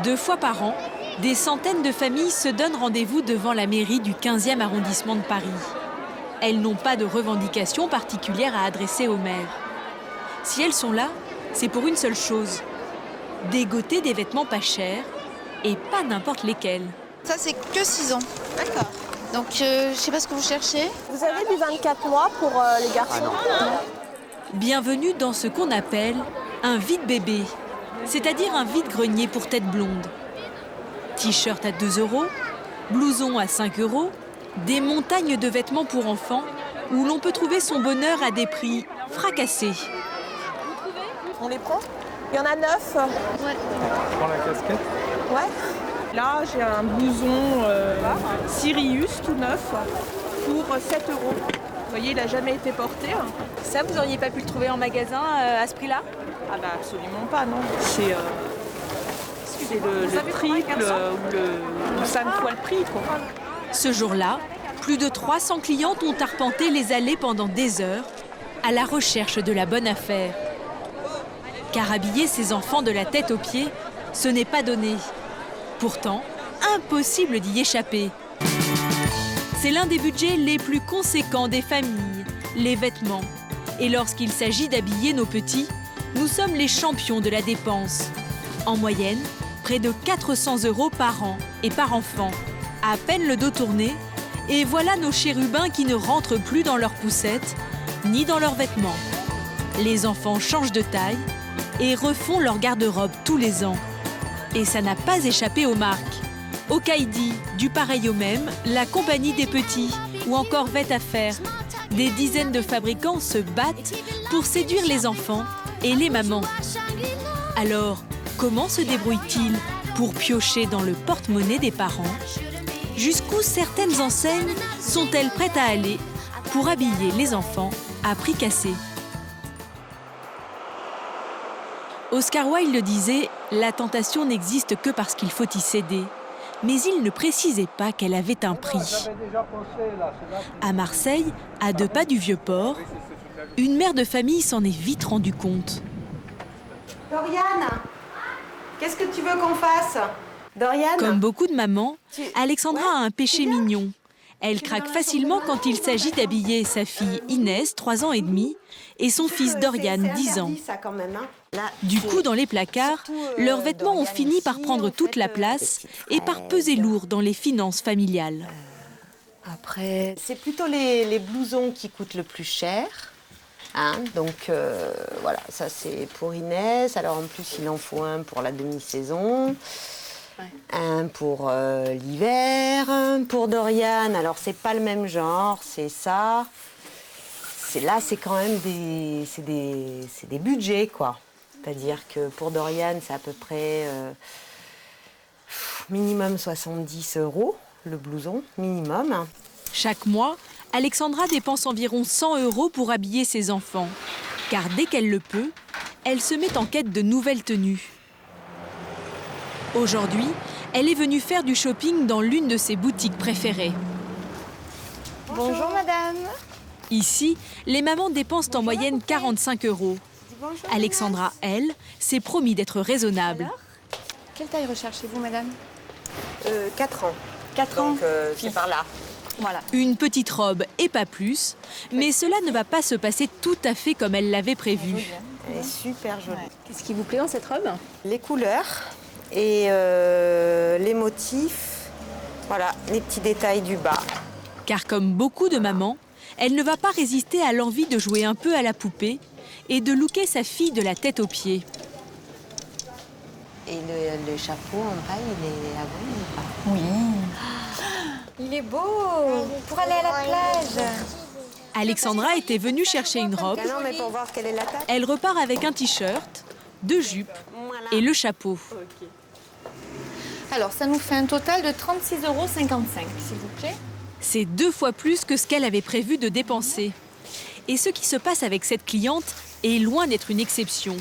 2 fois par an, des centaines de familles se donnent rendez-vous devant la mairie du 15e arrondissement de Paris. Elles n'ont pas de revendications particulières à adresser au maire. Si elles sont là, c'est pour une seule chose, dégoter des vêtements pas chers et pas n'importe lesquels. Ça, c'est que 6 ans. D'accord. Donc, je sais pas ce que vous cherchez. Vous avez du 24 mois pour les garçons? Bienvenue dans ce qu'on appelle un vide-bébé, c'est-à-dire un vide-grenier pour tête blonde. T-shirt à 2 €, blouson à 5 €, des montagnes de vêtements pour enfants où l'on peut trouver son bonheur à des prix fracassés. On les prend? Il y en a 9. Ouais. Tu prends la casquette? Ouais. Là, j'ai un blouson Sirius tout neuf pour 7 €. Vous voyez, il n'a jamais été porté. Ça, vous n'auriez pas pu le trouver en magasin à ce prix-là? Ah bah absolument pas, non. C'est le triple ou 5 fois le prix, quoi. Ce jour-là, plus de 300 clientes ont arpenté les allées pendant des heures à la recherche de la bonne affaire. Car habiller ses enfants de la tête aux pieds, ce n'est pas donné. Pourtant, impossible d'y échapper. C'est l'un des budgets les plus conséquents des familles, les vêtements. Et lorsqu'il s'agit d'habiller nos petits, nous sommes les champions de la dépense. En moyenne, près de 400 € par an et par enfant. À peine le dos tourné, et voilà nos chérubins qui ne rentrent plus dans leurs poussettes, ni dans leurs vêtements. Les enfants changent de taille et refont leur garde-robe tous les ans. Et ça n'a pas échappé aux marques. Okaïdi, du pareil au même, la compagnie des petits ou encore Vêt à faire. Des dizaines de fabricants se battent pour séduire les enfants et les mamans. Alors, comment se débrouillent-ils pour piocher dans le porte-monnaie des parents? Jusqu'où certaines enseignes sont-elles prêtes à aller pour habiller les enfants à prix cassé? Oscar Wilde le disait, la tentation n'existe que parce qu'il faut y céder. Mais il ne précisait pas qu'elle avait un prix. À Marseille, à 2 pas du Vieux-Port, une mère de famille s'en est vite rendue compte. Doriane, qu'est-ce que tu veux qu'on fasse? Doriane? Comme beaucoup de mamans, Alexandra a un péché mignon. Elle craque facilement quand il s'agit d'habiller sa fille Inès, 3 ans et demi, et son fils Dorian, 10 ans. Du coup, dans les placards, leurs vêtements ont fini par prendre toute la place et par peser lourd dans les finances familiales. Après, c'est plutôt les blousons qui coûtent le plus cher. Donc voilà, ça c'est pour Inès. Alors en plus, il en faut un pour la demi-saison. Un pour l'hiver, un pour Dorian. Alors c'est pas le même genre, c'est ça. Là, c'est quand même des budgets, quoi. C'est-à-dire que pour Dorian, c'est à peu près minimum 70 €, le blouson, minimum. Chaque mois, Alexandra dépense environ 100 € pour habiller ses enfants. Car dès qu'elle le peut, elle se met en quête de nouvelles tenues. Aujourd'hui, elle est venue faire du shopping dans l'une de ses boutiques préférées. Bonjour madame. Ici, les mamans dépensent en moyenne 45 €. Alexandra, elle, s'est promis d'être raisonnable. Alors, quelle taille recherchez-vous, madame? 4 ans. 4 ans. Donc c'est par là. Voilà. Une petite robe et pas plus, mais cela ne va pas se passer tout à fait comme elle l'avait prévu. Elle est super jolie. Ouais. Qu'est-ce qui vous plaît dans cette robe? Les couleurs et les motifs. Voilà, les petits détails du bas. Car comme beaucoup de mamans, elle ne va pas résister à l'envie de jouer un peu à la poupée et de looker sa fille de la tête aux pieds. Et le chapeau en paille, il est à vous ou pas? Oui. Il est beau pour aller à la plage. Alexandra était venue chercher une robe. Ah non, mais pour voir quelle est la taille. Elle repart avec un t-shirt, 2 jupes et le chapeau. Alors, ça nous fait un total de 36,55 €, s'il vous plaît. C'est 2 fois plus que ce qu'elle avait prévu de dépenser. Et ce qui se passe avec cette cliente est loin d'être une exception.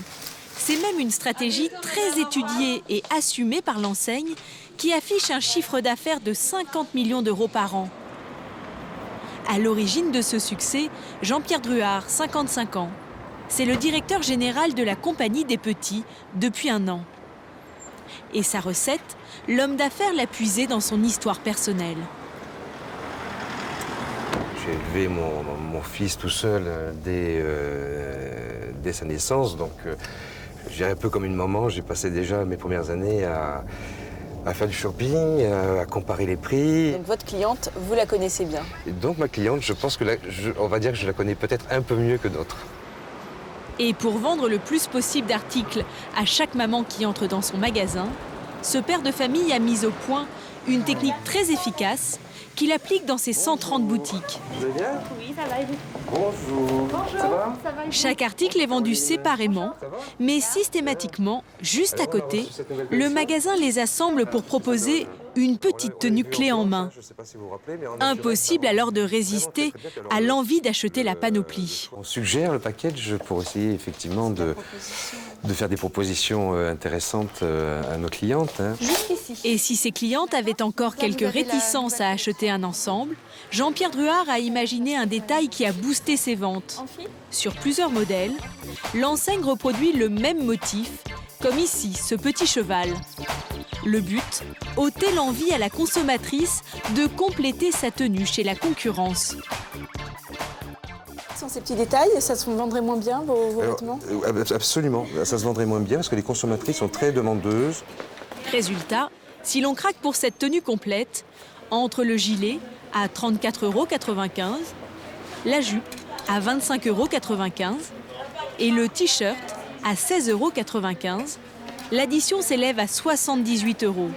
C'est même une stratégie très étudiée et assumée par l'enseigne qui affiche un chiffre d'affaires de 50 millions d'euros par an. À l'origine de ce succès, Jean-Pierre Druard, 55 ans. C'est le directeur général de la Compagnie des Petits depuis un an. Et sa recette, l'homme d'affaires l'a puisée dans son histoire personnelle. J'ai élevé mon fils tout seul dès sa naissance, donc je dirais un peu comme une maman. J'ai passé déjà mes premières années à faire du shopping, à comparer les prix. Donc votre cliente, vous la connaissez bien? Et donc ma cliente, je pense que on va dire que je la connais peut-être un peu mieux que d'autres. Et pour vendre le plus possible d'articles à chaque maman qui entre dans son magasin, ce père de famille a mis au point une technique très efficace qu'il applique dans ses 130 boutiques. Vous allez bien? Oui, ça va. Bonjour. Ça va? Chaque article est vendu séparément, mais systématiquement, juste à côté, le magasin les assemble pour proposer une petite tenue clé en main. Impossible alors de résister à l'envie d'acheter la panoplie. On suggère le package pour essayer effectivement de faire des propositions intéressantes à nos clientes. Et si ces clientes avaient encore quelques réticences à acheter un ensemble, Jean-Pierre Druard a imaginé un détail qui a boosté ses ventes. Sur plusieurs modèles, l'enseigne reproduit le même motif, comme ici, ce petit cheval. Le but, ôter l'envie à la consommatrice de compléter sa tenue chez la concurrence. Sans ces petits détails, ça se vendrait moins bien, vos vêtements? Absolument, ça se vendrait moins bien parce que les consommatrices sont très demandeuses. Résultat, si l'on craque pour cette tenue complète, entre le gilet à 34,95 €, la jupe à 25,95 € et le t-shirt à 16,95 €, l'addition s'élève à 78 €.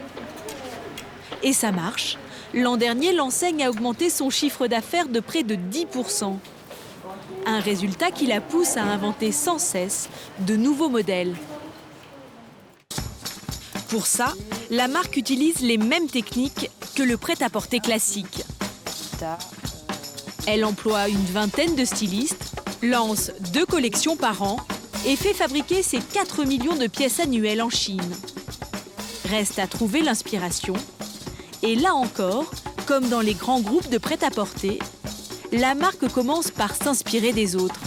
Et ça marche. L'an dernier, l'enseigne a augmenté son chiffre d'affaires de près de 10%. Un résultat qui la pousse à inventer sans cesse de nouveaux modèles. Pour ça, la marque utilise les mêmes techniques que le prêt-à-porter classique. Elle emploie une vingtaine de stylistes, lance 2 collections par an et fait fabriquer ses 4 millions de pièces annuelles en Chine. Reste à trouver l'inspiration. Et là encore, comme dans les grands groupes de prêt-à-porter, la marque commence par s'inspirer des autres.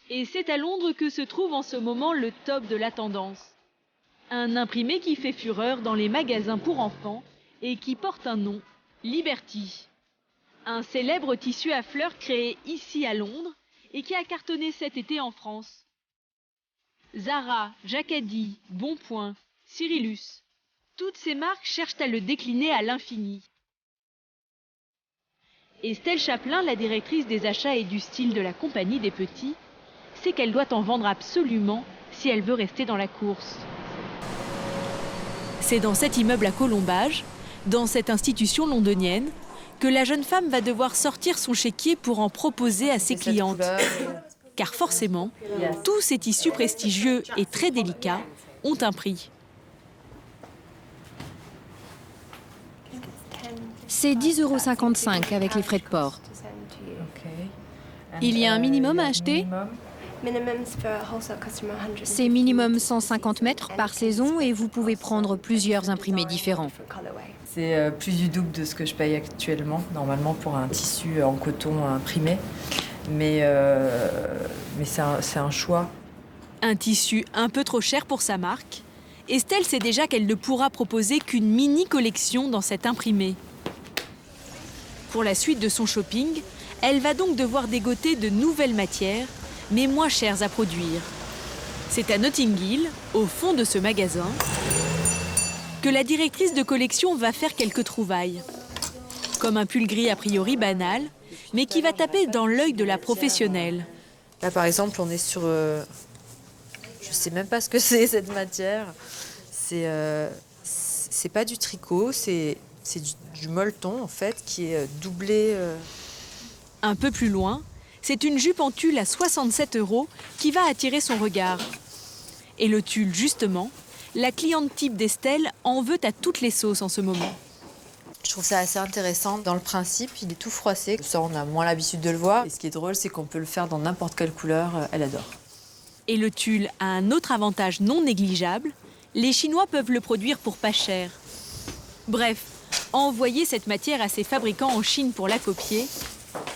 Et c'est à Londres que se trouve en ce moment le top de la tendance. Un imprimé qui fait fureur dans les magasins pour enfants et qui porte un nom, Liberty. Un célèbre tissu à fleurs créé ici à Londres et qui a cartonné cet été en France. Zara, Jacadi, Bonpoint, Cyrillus, toutes ces marques cherchent à le décliner à l'infini. Estelle Chaplin, la directrice des achats et du style de la Compagnie des Petits, sait qu'elle doit en vendre absolument si elle veut rester dans la course. C'est dans cet immeuble à Colombage, dans cette institution londonienne, que la jeune femme va devoir sortir son chéquier pour en proposer à ses clientes. Car forcément, tous ces tissus prestigieux et très délicats ont un prix. C'est 10,55 € avec les frais de port. Il y a un minimum à acheter? C'est minimum 150 mètres par saison et vous pouvez prendre plusieurs imprimés différents. C'est plus du double de ce que je paye actuellement, normalement pour un tissu en coton imprimé. Mais c'est un choix. Un tissu un peu trop cher pour sa marque. Estelle sait déjà qu'elle ne pourra proposer qu'une mini-collection dans cet imprimé. Pour la suite de son shopping, elle va donc devoir dégoter de nouvelles matières, mais moins chères à produire. C'est à Notting Hill, au fond de ce magasin, que la directrice de collection va faire quelques trouvailles. Comme un pull gris a priori banal, mais qui va taper dans l'œil de la professionnelle. Là, par exemple, on est sur... je sais même pas ce que c'est, cette matière. C'est pas du tricot, c'est du molleton, en fait, qui est doublé... Un peu plus loin, c'est une jupe en tulle à 67 € qui va attirer son regard. Et le tulle, justement, la cliente type d'Estelle en veut à toutes les sauces en ce moment. Je trouve ça assez intéressant. Dans le principe, il est tout froissé. Ça, on a moins l'habitude de le voir. Et ce qui est drôle, c'est qu'on peut le faire dans n'importe quelle couleur. Elle adore. Et le tulle a un autre avantage non négligeable. Les Chinois peuvent le produire pour pas cher. Bref, envoyer cette matière à ses fabricants en Chine pour la copier,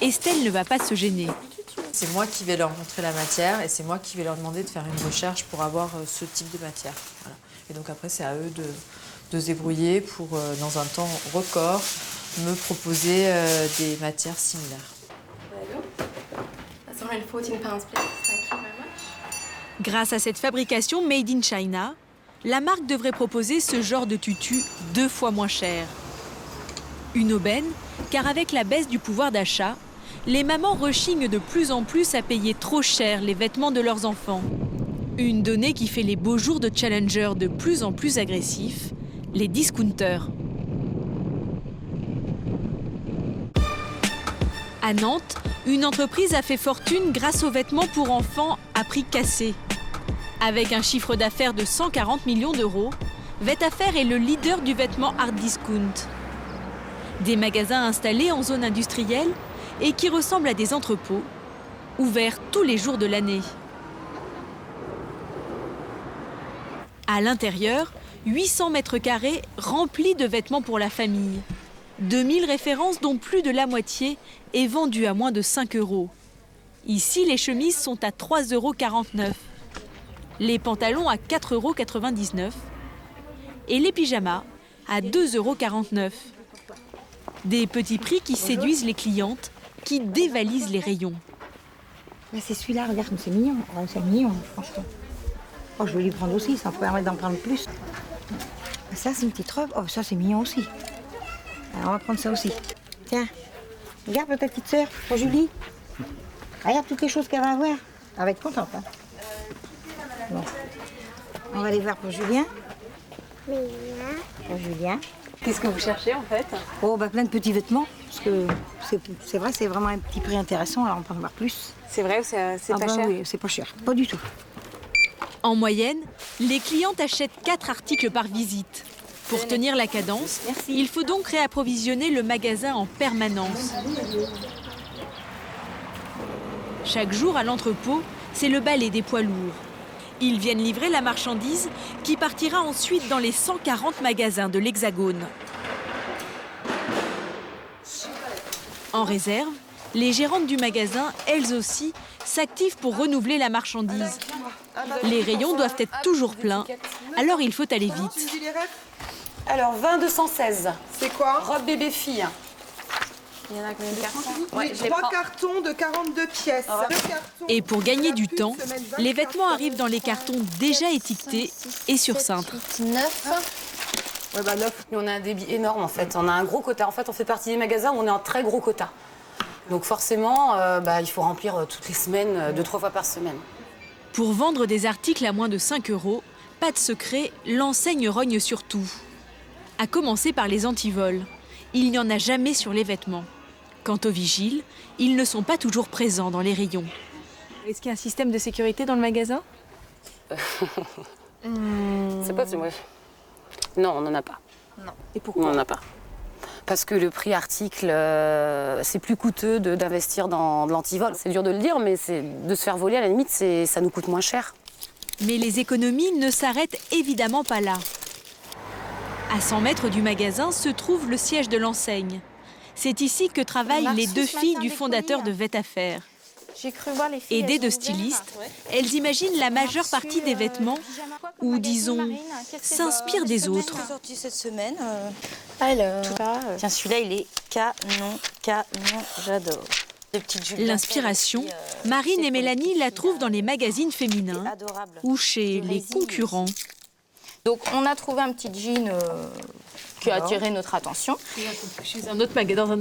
Estelle ne va pas se gêner. C'est moi qui vais leur montrer la matière et c'est moi qui vais leur demander de faire une recherche pour avoir ce type de matière. Voilà. Et donc après, c'est à eux de se débrouiller pour, dans un temps record, me proposer des matières similaires. Grâce à cette fabrication made in China, la marque devrait proposer ce genre de tutu 2 fois moins cher. Une aubaine, car avec la baisse du pouvoir d'achat, les mamans rechignent de plus en plus à payer trop cher les vêtements de leurs enfants. Une donnée qui fait les beaux jours de challengers de plus en plus agressifs, les discounters. À Nantes, une entreprise a fait fortune grâce aux vêtements pour enfants à prix cassé. Avec un chiffre d'affaires de 140 millions d'euros, Vetafair est le leader du vêtement hard discount. Des magasins installés en zone industrielle et qui ressemblent à des entrepôts, ouverts tous les jours de l'année. À l'intérieur, 800 mètres carrés remplis de vêtements pour la famille. 2000 références dont plus de la moitié est vendue à moins de 5 €. Ici, les chemises sont à 3,49 €, les pantalons à 4,99 € et les pyjamas à 2,49 €. Des petits prix qui séduisent les clientes, qui dévalisent les rayons. Là, c'est celui-là, regarde, c'est mignon. Oh, c'est mignon, franchement. Oh, je vais lui prendre aussi, ça me permet d'en prendre plus. Ça, c'est une petite robe. Oh, ça, c'est mignon aussi. Alors, on va prendre ça aussi. Tiens, regarde pour ta petite sœur, pour Julie. Regarde toutes les choses qu'elle va avoir. Elle va être contente. Hein. Bon. On va aller voir pour Julien. Pour Julien. Qu'est-ce que vous cherchez en fait? Oh, bah plein de petits vêtements. Parce que c'est vrai, c'est vraiment un petit prix intéressant. Alors, on peut en voir plus. C'est vrai ou c'est pas cher? Oui, c'est pas cher. Pas du tout. En moyenne, les clientes achètent 4 articles par visite. Pour tenir la cadence, il faut donc réapprovisionner le magasin en permanence. Chaque jour à l'entrepôt, c'est le balai des poids lourds. Ils viennent livrer la marchandise qui partira ensuite dans les 140 magasins de l'Hexagone. En réserve, les gérantes du magasin, elles aussi, s'activent pour renouveler la marchandise. Les rayons doivent être toujours pleins, alors il faut aller vite. Alors, 20 216. C'est quoi? Robe bébé fille. Il y en a combien de cartons? Oui, 3 cartons de 42 pièces. Et pour gagner du temps, les vêtements arrivent dans les cartons déjà étiquetés et sur cintre. 9. Ouais, bah 9. Nous, on a un débit énorme en fait. On a un gros quota. En fait, on fait partie des magasins où on est en très gros quota. Donc forcément, il faut remplir toutes les semaines, 2-3 fois par semaine. Pour vendre des articles à moins de 5 €, pas de secret, l'enseigne rogne sur tout. À commencer par les antivols. Il n'y en a jamais sur les vêtements. Quant aux vigiles, ils ne sont pas toujours présents dans les rayons. Est-ce qu'il y a un système de sécurité dans le magasin? C'est pas si moi. Non, on n'en a pas. Non. Et pourquoi? On n'en a pas. Parce que le prix article, c'est plus coûteux d'investir dans de l'antivol. C'est dur de le dire, mais de se faire voler, à la limite, ça nous coûte moins cher. Mais les économies ne s'arrêtent évidemment pas là. À 100 mètres du magasin se trouve le siège de l'enseigne. C'est ici que travaillent les 2 filles du fondateur de Vetafair. J'ai cru voir les filles. Aidées de stylistes, elles imaginent la majeure partie des vêtements, ou disons, s'inspirent des autres. Sorti cette semaine. Alors, tiens, celui-là, il est canon, j'adore. L'inspiration, Marine et Mélanie la trouvent dans les magazines féminins ou chez les concurrents. Donc, on a trouvé un petit jean qui a attiré notre attention. Dans un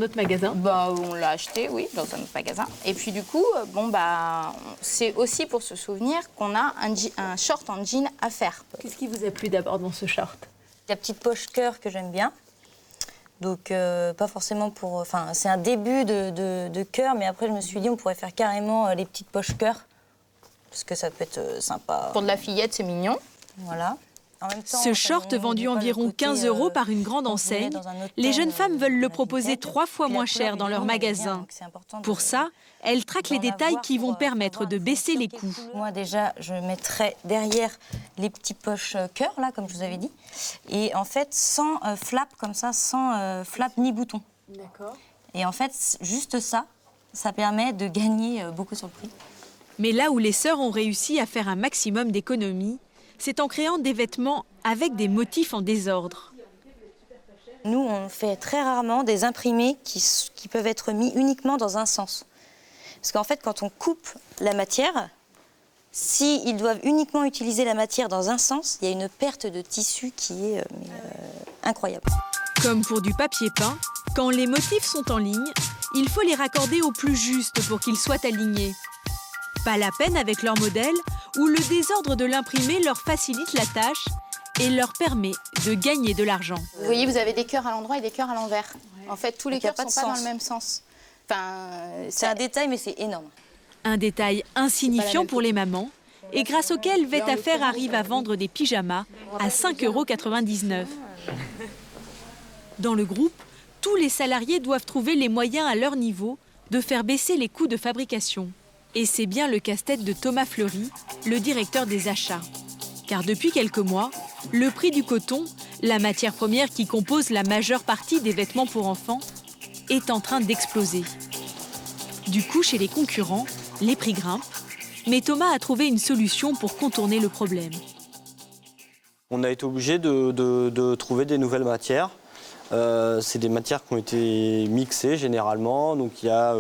autre magasin? Bah, on l'a acheté, oui, dans un autre magasin. Et puis, du coup, c'est aussi pour se souvenir qu'on a un short en jean à faire. Qu'est-ce qui vous a plu d'abord dans ce short? La petite poche cœur que j'aime bien. Donc, pas forcément pour... Enfin, c'est un début de cœur, mais après, je me suis dit, on pourrait faire carrément les petites poches cœur. Parce que ça peut être sympa. Pour de la fillette, c'est mignon. Voilà. En même temps, ce short vendu environ 15 € par une grande enseigne, les jeunes femmes veulent le proposer 3 fois moins cher dans leur magasin. Pour ça, elles traquent les détails qui vont permettre de baisser les coûts. Moi, déjà, je mettrai derrière les petits poches cœur, là, comme je vous avais dit. Et en fait, sans flap, comme ça, sans flap ni bouton. D'accord. Et en fait, juste ça, Ça permet de gagner beaucoup sur le prix. Mais là où les sœurs ont réussi à faire un maximum d'économies, c'est en créant des vêtements avec des motifs en désordre. Nous, on fait très rarement des imprimés qui peuvent être mis uniquement dans un sens. Parce qu'en fait, quand on coupe la matière, s'ils doivent uniquement utiliser la matière dans un sens, il y a une perte de tissu qui est incroyable. Comme pour du papier peint, quand les motifs sont en ligne, il faut les raccorder au plus juste pour qu'ils soient alignés. Pas la peine avec leur modèle, où le désordre de l'imprimé leur facilite la tâche et leur permet de gagner de l'argent. Vous voyez, vous avez des cœurs à l'endroit et des cœurs à l'envers. En fait, tous les cœurs ne sont pas dans le même sens. C'est un détail, mais c'est énorme. Un détail insignifiant pour les mamans, et grâce auquel Vêt-à-faire arrive à vendre des pyjamas à 5,99 €. Dans le groupe, tous les salariés doivent trouver les moyens à leur niveau de faire baisser les coûts de fabrication. Et c'est bien le casse-tête de Thomas Fleury, le directeur des achats. Car depuis quelques mois, le prix du coton, la matière première qui compose la majeure partie des vêtements pour enfants, est en train d'exploser. Du coup, chez les concurrents, les prix grimpent, mais Thomas a trouvé une solution pour contourner le problème. On a été obligé de trouver des nouvelles matières. C'est des matières qui ont été mixées généralement. Donc il y a,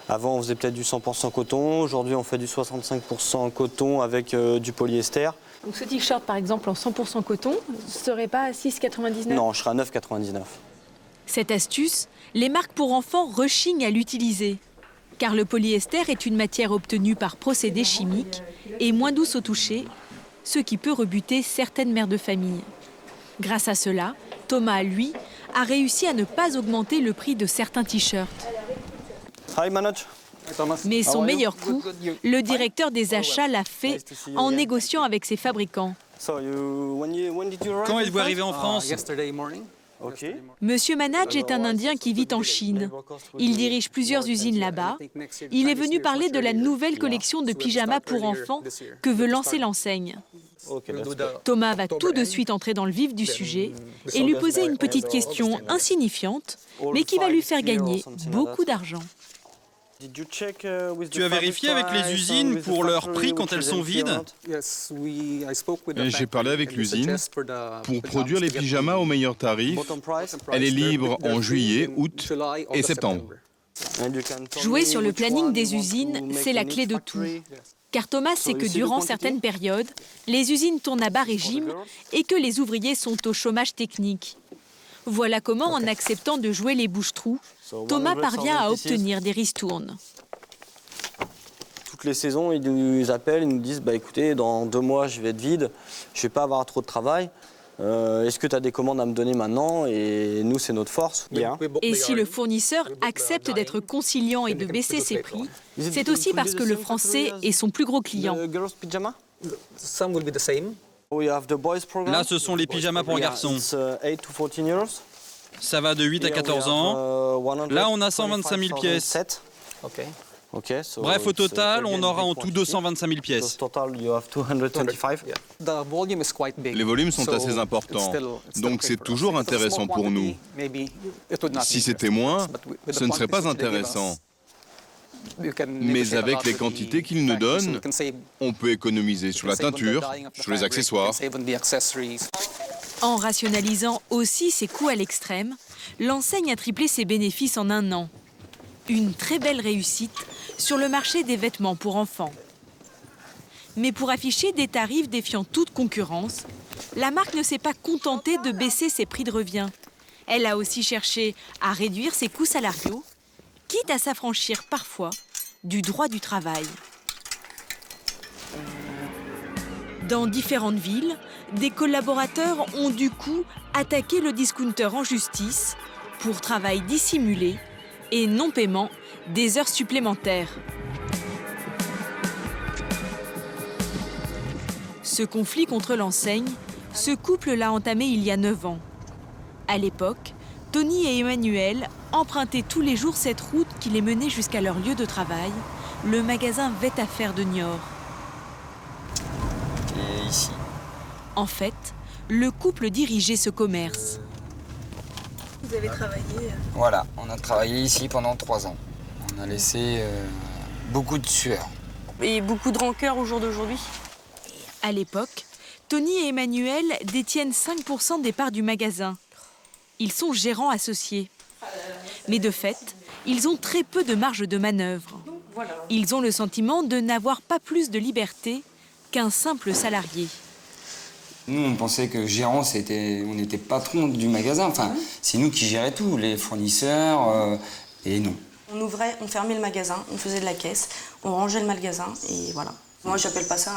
avant, on faisait peut-être du 100% coton. Aujourd'hui, on fait du 65% coton avec du polyester. Donc ce t-shirt, par exemple, en 100% coton, ne serait pas à 6,99 €? Non, je serai à 9,99 €. Cette astuce, les marques pour enfants rechignent à l'utiliser. Car le polyester est une matière obtenue par procédés chimiques et moins douce au toucher, ce qui peut rebuter certaines mères de famille. Grâce à cela, Thomas, lui, a réussi à ne pas augmenter le prix de certains t-shirts. Hi, Manoj. Mais son meilleur coup, le directeur des achats l'a fait en négociant avec ses fabricants. Quand êtes-vous arrivé en France? Monsieur Manaj est un Indien qui vit en Chine. Il dirige plusieurs usines là-bas. Il est venu parler de la nouvelle collection de pyjamas pour enfants que veut lancer l'enseigne. Thomas va tout de suite entrer dans le vif du sujet et lui poser une petite question insignifiante, mais qui va lui faire gagner beaucoup d'argent. Tu as vérifié avec les usines pour leur prix quand elles sont vides? J'ai parlé avec l'usine pour produire les pyjamas au meilleur tarif. Elle est libre en juillet, août et septembre. Jouer sur le planning des usines, c'est la clé de tout. Car Thomas sait que durant certaines périodes, les usines tournent à bas régime et que les ouvriers sont au chômage technique. Voilà comment, en acceptant de jouer les bouches-trous, Thomas parvient à obtenir des ristournes. Toutes les saisons, ils nous appellent, ils nous disent bah, écoutez, dans 2 mois, je vais être vide, je ne vais pas avoir trop de travail. Est-ce que tu as des commandes à me donner maintenant? Et nous, c'est notre force. Et si le fournisseur accepte d'être conciliant et de baisser ses prix, c'est aussi parce que le français est son plus gros client. Là, ce sont les pyjamas pour garçons. Ça va de 8 à 14 ans. Là, on a 125 000 pièces. Bref, au total, on aura en tout 225 000 pièces. Les volumes sont assez importants, donc c'est toujours intéressant pour nous. Si c'était moins, ce ne serait pas intéressant. Mais avec les quantités qu'ils nous donnent, on peut économiser sur la teinture, sur les accessoires. En rationalisant aussi ses coûts à l'extrême, l'enseigne a triplé ses bénéfices en 1 an. Une très belle réussite sur le marché des vêtements pour enfants. Mais pour afficher des tarifs défiant toute concurrence, la marque ne s'est pas contentée de baisser ses prix de revient. Elle a aussi cherché à réduire ses coûts salariaux, quitte à s'affranchir parfois du droit du travail. Dans différentes villes, des collaborateurs ont du coup attaqué le discounter en justice pour travail dissimulé et non-paiement des heures supplémentaires. Ce conflit contre l'enseigne, ce couple l'a entamé il y a 9 ans. À l'époque, Tony et Emmanuel empruntaient tous les jours cette route qui les menait jusqu'à leur lieu de travail, le magasin Vêt-à-faire de Niort. Et ici. En fait, le couple dirigeait ce commerce. Vous avez travaillé Voilà, on a travaillé ici pendant 3 ans. On a laissé beaucoup de sueur. Et beaucoup de rancœur au jour d'aujourd'hui. À l'époque, Tony et Emmanuel détiennent 5% des parts du magasin. Ils sont gérants associés. Mais de fait, ils ont très peu de marge de manœuvre. Ils ont le sentiment de n'avoir pas plus de liberté qu'un simple salarié. Nous, on pensait que gérant, on était patron du magasin. Enfin, c'est nous qui gérait tout, les fournisseurs, et non. On ouvrait, on fermait le magasin, on faisait de la caisse, on rangeait le magasin, et voilà. Moi, j'appelle pas ça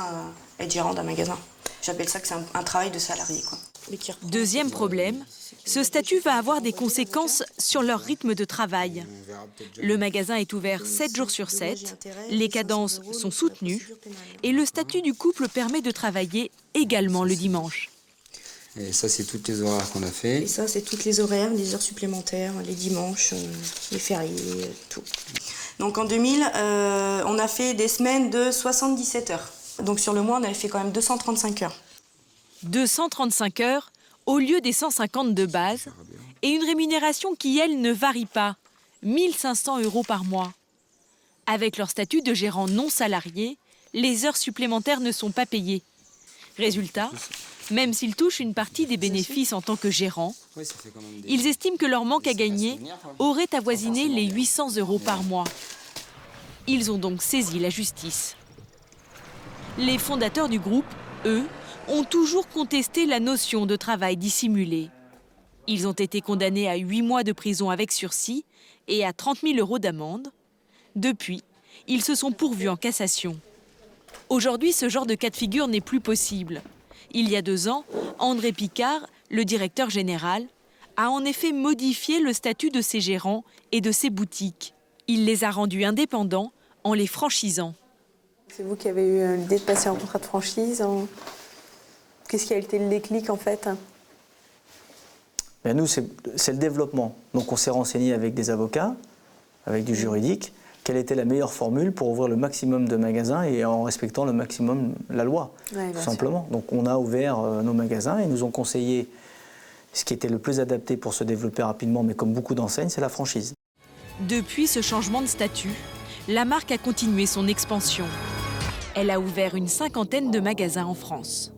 être gérant d'un magasin. J'appelle ça que c'est un travail de salarié, quoi. Deuxième problème, ce statut va avoir des conséquences sur leur rythme de travail. Le magasin est ouvert 7 jours sur 7, les cadences sont soutenues et le statut du couple permet de travailler également le dimanche. Et ça, c'est toutes les horaires qu'on a fait. Et ça, c'est toutes les horaires, les heures supplémentaires, les dimanches, les fériés, tout. Donc en 2000, on a fait des semaines de 77 heures. Donc sur le mois, on avait fait quand même 235 heures. 235 heures au lieu des 150 de base et une rémunération qui, elle, ne varie pas, 1 500 € par mois. Avec leur statut de gérant non salarié, les heures supplémentaires ne sont pas payées. Résultat, même s'ils touchent une partie des bénéfices en tant que gérants, ils estiment que leur manque à gagner aurait avoisiné les 800 € par mois. Ils ont donc saisi la justice. Les fondateurs du groupe, eux, ont toujours contesté la notion de travail dissimulé. Ils ont été condamnés à 8 mois de prison avec sursis et à 30 000 € d'amende. Depuis, ils se sont pourvus en cassation. Aujourd'hui, ce genre de cas de figure n'est plus possible. Il y a 2 ans, André Picard, le directeur général, a en effet modifié le statut de ses gérants et de ses boutiques. Il les a rendus indépendants en les franchisant. C'est vous qui avez eu l'idée de passer en contrat de franchise. Qu'est-ce qui a été le déclic en fait? Nous, c'est le développement. Donc on s'est renseigné avec des avocats, avec du juridique, quelle était la meilleure formule pour ouvrir le maximum de magasins et en respectant le maximum la loi, tout simplement. Donc on a ouvert nos magasins et nous ont conseillé ce qui était le plus adapté pour se développer rapidement, mais comme beaucoup d'enseignes, c'est la franchise. Depuis ce changement de statut, la marque a continué son expansion. Elle a ouvert une 50aine de magasins en France.